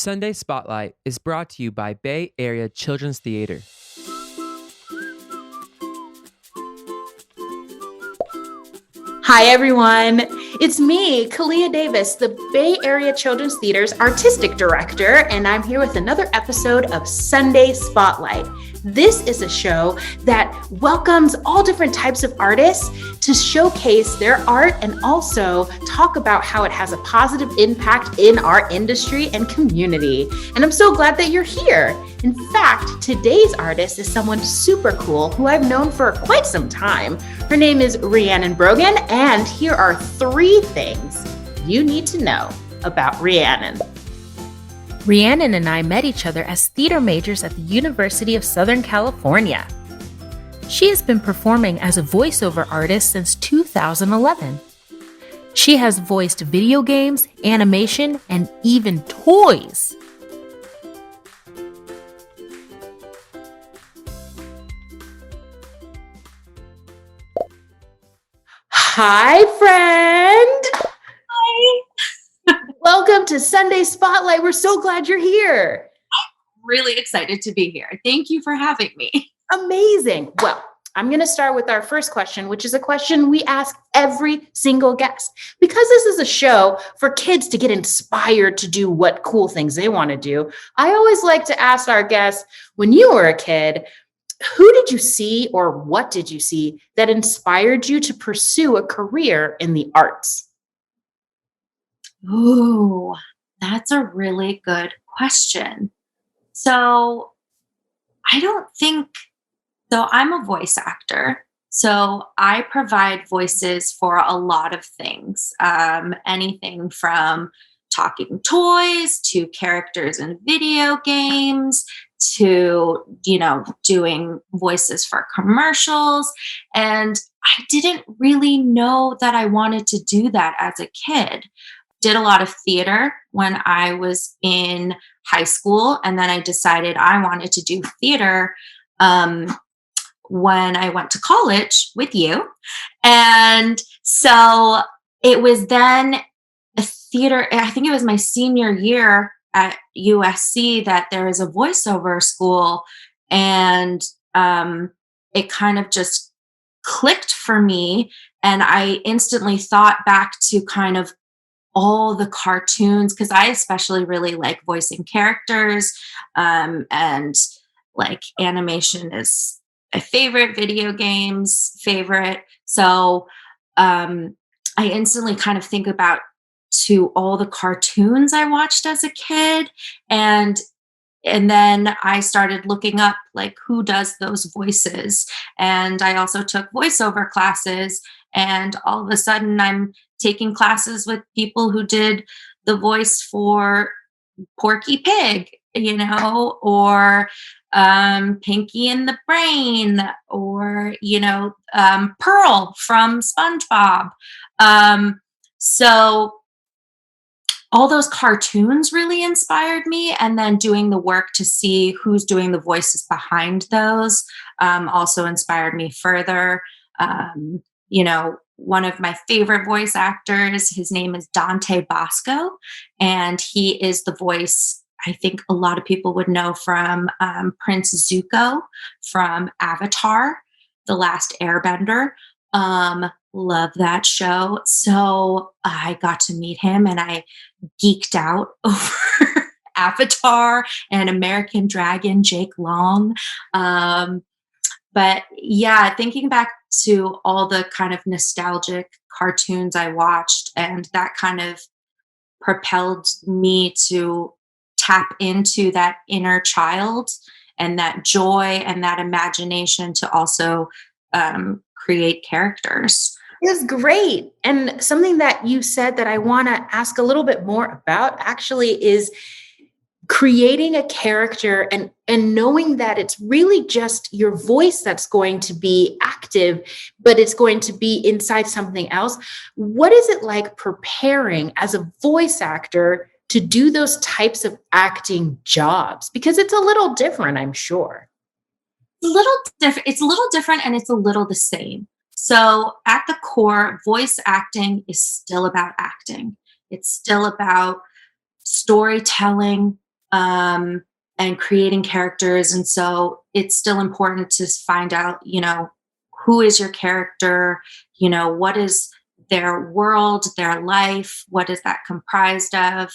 Sunday Spotlight is brought to you by Bay Area Children's Theater. Hi, everyone. It's me, Kalia Davis, the Bay Area Children's Theater's Artistic Director, and I'm here with another episode of Sunday Spotlight. This is a show that welcomes all different types of artists to showcase their art and also talk about how it has a positive impact in our industry and community. And I'm so glad that you're here. In fact, today's artist is someone super cool who I've known for quite some time. Her name is Rhiannon Brogan, and here are 3 things you need to know about Rhiannon. Rhiannon and I met each other as theater majors at the University of Southern California. She has been performing as a voiceover artist since 2011. She has voiced video games, animation, and even toys. Hi, friend. Hi. Welcome to Sunday Spotlight. We're so glad you're here. Really excited to be here. Thank you for having me. Amazing. Well, I'm going to start with our first question, which is a question we ask every single guest. Because this is a show for kids to get inspired to do what cool things they want to do, I always like to ask our guests, when you were a kid, who did you see or what did you see that inspired you to pursue a career in the arts? Ooh, that's a really good question. So I'm a voice actor. So I provide voices for a lot of things, anything from talking toys to characters in video games to, doing voices for commercials. And I didn't really know that I wanted to do that as a kid. Did a lot of theater when I was in high school. And then I decided I wanted to do theater when I went to college with you. And so it was then a theater, I think it was my senior year at USC that there is a voiceover school. And it kind of just clicked for me. And I instantly thought back to kind of all the cartoons, because I especially really like voicing characters, and like animation is my favorite, video games favorite. So I instantly kind of think about to all the cartoons I watched as a kid, and then I started looking up like who does those voices, and I also took voiceover classes, and all of a sudden I'm taking classes with people who did the voice for Porky Pig, or Pinky and the Brain, or, Pearl from SpongeBob. So all those cartoons really inspired me. And then doing the work to see who's doing the voices behind those also inspired me further. One of my favorite voice actors, his name is Dante Bosco, and he is the voice I think a lot of people would know from Prince Zuko from Avatar, The Last Airbender. Love that show. So I got to meet him and I geeked out over Avatar and American Dragon, Jake Long. But yeah, thinking back to all the kind of nostalgic cartoons I watched, and that kind of propelled me to tap into that inner child and that joy and that imagination to also create characters. It was great. And something that you said that I want to ask a little bit more about actually is creating a character and knowing that it's really just your voice that's going to be active, but it's going to be inside something else. What is it like preparing as a voice actor to do those types of acting jobs? Because it's a little different, I'm sure. It's a little different and it's a little the same. So at the core, voice acting is still about acting. It's still about storytelling, and creating characters. And so it's still important to find out, who is your character? What is their world, their life? What is that comprised of?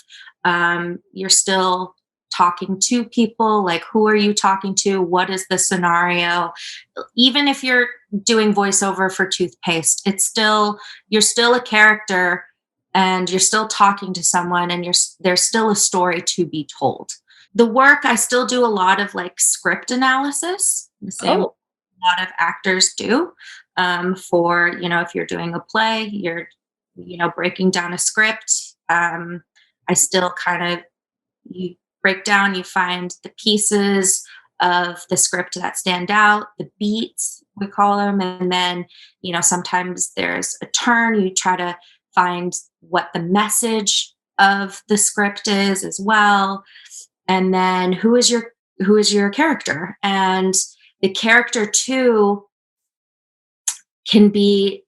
You're still talking to people, like who are you talking to? What is the scenario? Even if you're doing voiceover for toothpaste, you're still a character and you're still talking to someone, and there's still a story to be told. The work, I still do a lot of like script analysis, the same a lot of actors do. For, if you're doing a play, you're, breaking down a script. I still you break down, you find the pieces of the script that stand out, the beats, we call them. And then, sometimes there's a turn. You try to find what the message of the script is as well. And then who is your character? And the character too can be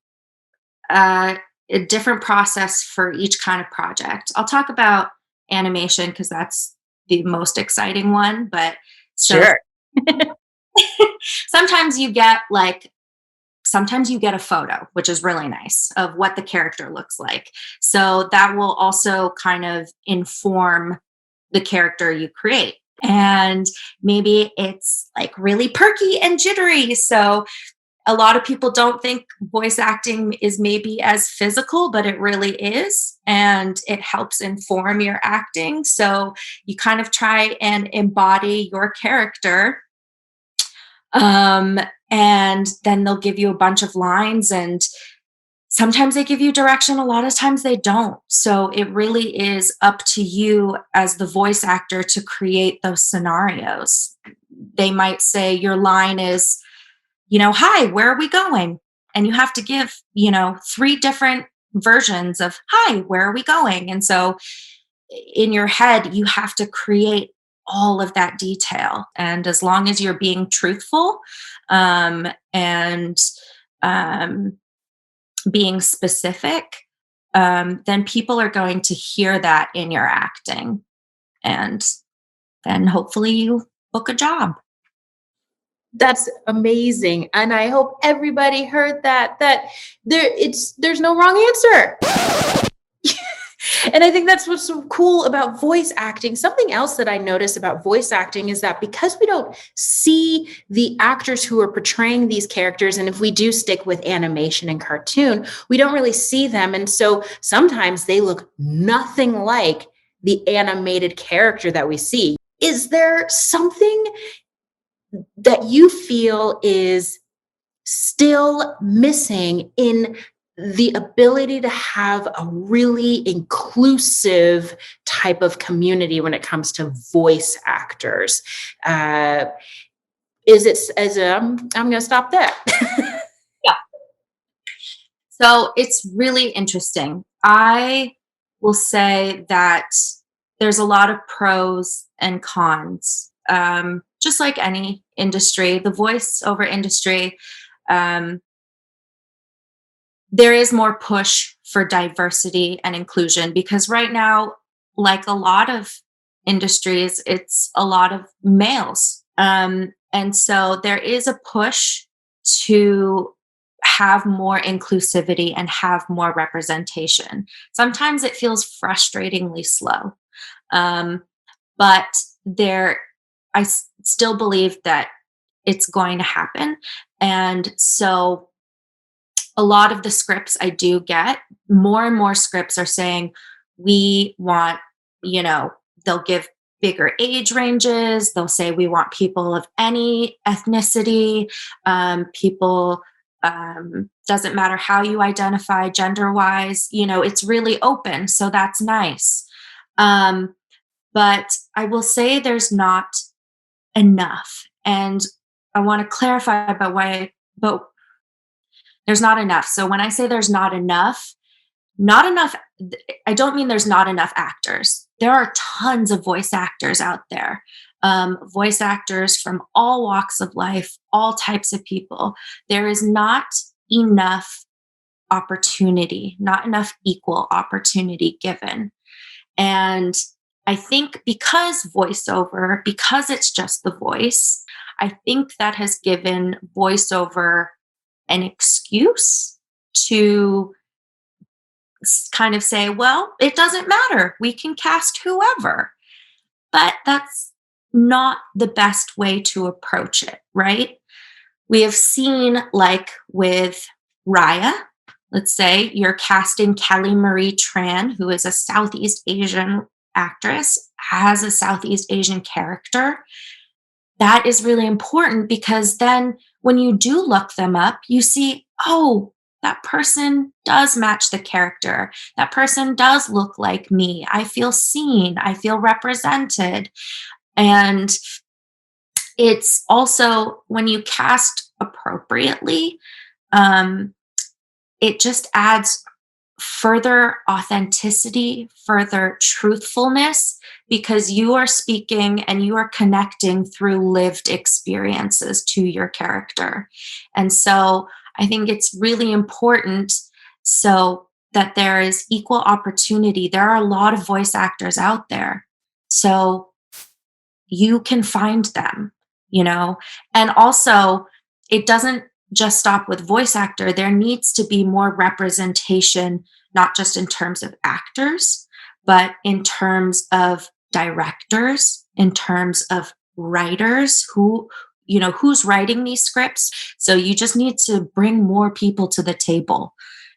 a different process for each kind of project. I'll talk about animation because that's the most exciting one. But sure. sometimes you get a photo, which is really nice, of what the character looks like. So that will also kind of inform the character you create. And maybe it's like really perky and jittery. So a lot of people don't think voice acting is maybe as physical, but it really is. And it helps inform your acting. So you kind of try and embody your character. And then they'll give you a bunch of lines, and sometimes they give you direction. A lot of times they don't. So it really is up to you as the voice actor to create those scenarios. They might say your line is, hi, where are we going? And you have to give, 3 different versions of, hi, where are we going? And so in your head, you have to create all of that detail. And as long as you're being truthful, and being specific, then people are going to hear that in your acting. And then hopefully you book a job. That's amazing. And I hope everybody heard that there's no wrong answer. And I think that's what's so cool about voice acting. Something else that I notice about voice acting is that because we don't see the actors who are portraying these characters, and if we do stick with animation and cartoon, we don't really see them. And so sometimes they look nothing like the animated character that we see. Is there something that you feel is still missing in the ability to have a really inclusive type of community when it comes to voice actors? I'm going to stop there. Yeah. So it's really interesting. I will say that there's a lot of pros and cons. Just like any industry, the voiceover industry, there is more push for diversity and inclusion, because right now, like a lot of industries, it's a lot of males. And so there is a push to have more inclusivity and have more representation. Sometimes it feels frustratingly slow. But I still believe that it's going to happen. And so a lot of the scripts I do get, more and more scripts are saying, we want, they'll give bigger age ranges. They'll say, we want people of any ethnicity, people, doesn't matter how you identify gender-wise, it's really open. So that's nice. But I will say there's not enough. And I want to clarify about but there's not enough. So when I say there's not enough, I don't mean there's not enough actors. There are tons of voice actors out there. Voice actors from all walks of life, all types of people. There is not enough opportunity, not enough equal opportunity given. And I think because VoiceOver, because it's just the voice, I think that has given VoiceOver an excuse to kind of say, well, it doesn't matter. We can cast whoever. But that's not the best way to approach it, right? We have seen, like with Raya, let's say you're casting Kelly Marie Tran, who is a Southeast Asian actress, has a Southeast Asian character. That is really important because then when you do look them up, you see, oh, that person does match the character. That person does look like me. I feel seen. I feel represented. And it's also when you cast appropriately, it just adds further authenticity, further truthfulness, because you are speaking and you are connecting through lived experiences to your character. And so I think it's really important so that there is equal opportunity. There are a lot of voice actors out there. So you can find them, and also it doesn't just stop with voice actor. There needs to be more representation, not just in terms of actors, but in terms of directors, in terms of writers who's writing these scripts. So you just need to bring more people to the table.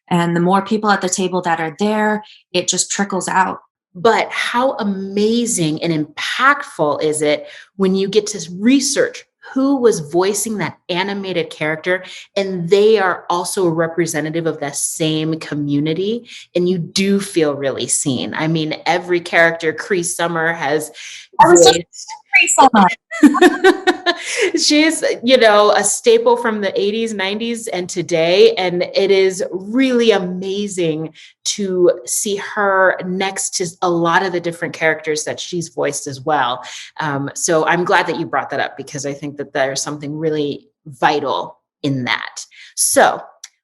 And the more people at the table that are there, it just trickles out. But how amazing and impactful is it when you get to research who was voicing that animated character, and they are also a representative of that same community, and you do feel really seen. I mean, every character Cree Summer has voiced. She's, a staple from the 80s, 90s, and today. And it is really amazing to see her next to a lot of the different characters that she's voiced as well. So I'm glad that you brought that up because I think that there's something really vital in that. So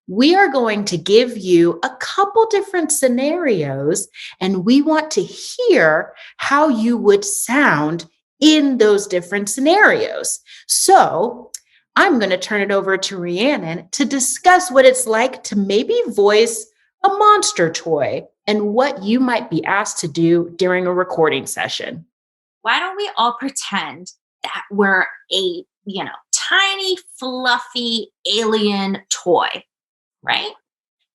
we are going to give you a couple different scenarios, and we want to hear how you would sound in those different scenarios. So I'm going to turn it over to Rhiannon to discuss what it's like to maybe voice a monster toy and what you might be asked to do during a recording session. Why don't we all pretend that we're a, tiny, fluffy alien toy, right?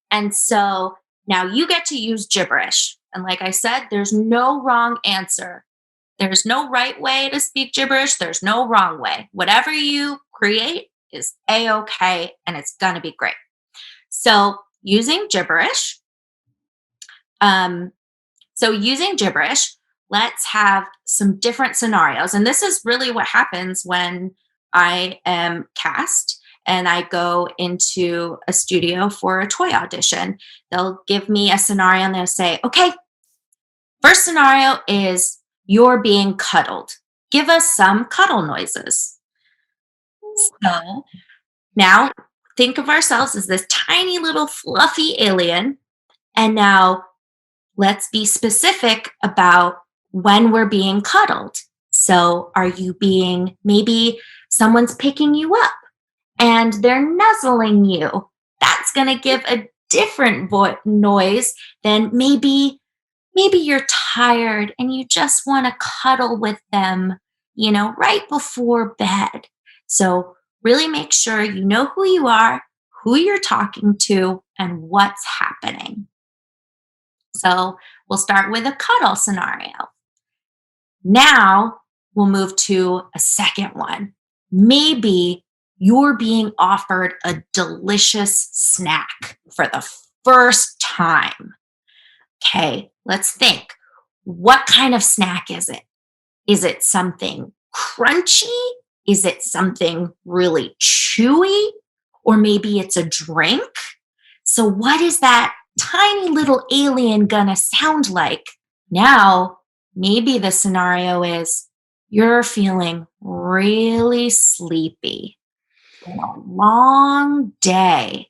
And so now you get to use gibberish. And like I said, there's no wrong answer. There's no right way to speak gibberish. There's no wrong way. Whatever you create is A-okay, and it's going to be great. So using gibberish, let's have some different scenarios. And this is really what happens when I am cast and I go into a studio for a toy audition. They'll give me a scenario and they'll say, okay, first scenario is you're being cuddled. Give us some cuddle noises. So now think of ourselves as this tiny little fluffy alien. And now let's be specific about when we're being cuddled. So are you being, maybe someone's picking you up and they're nuzzling you. That's going to give a different noise than maybe you're tired and you just want to cuddle with them, right before bed. So really make sure you know who you are, who you're talking to, and what's happening. So we'll start with a cuddle scenario. Now we'll move to a second one. Maybe you're being offered a delicious snack for the first time. Okay, let's think. What kind of snack is it? Is it something crunchy? Is it something really chewy? Or maybe it's a drink? So what is that tiny little alien gonna sound like? Now, maybe the scenario is you're feeling really sleepy. Been a long day.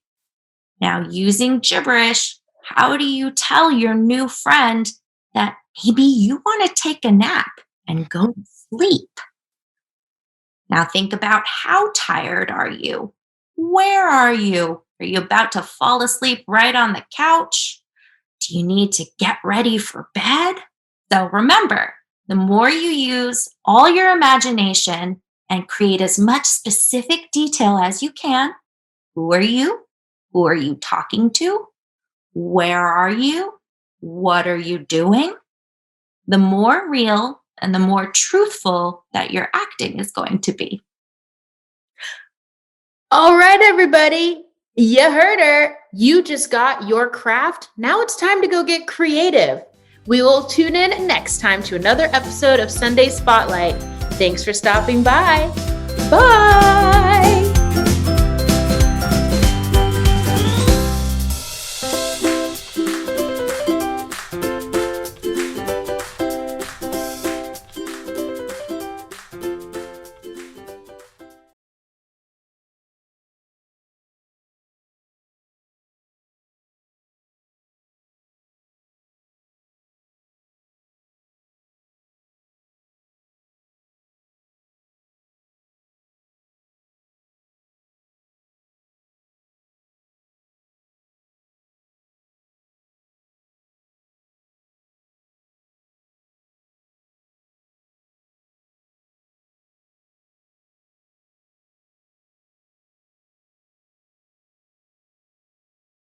Now, using gibberish, how do you tell your new friend that maybe you want to take a nap and go to sleep. Now think about how tired are you? Where are you? Are you about to fall asleep right on the couch? Do you need to get ready for bed? So remember, the more you use all your imagination and create as much specific detail as you can, who are you? Who are you talking to? Where are you? What are you doing? The more real and the more truthful that your acting is going to be. All right, everybody. You heard her. You just got your craft. Now it's time to go get creative. We will tune in next time to another episode of Sunday Spotlight. Thanks for stopping by. Bye.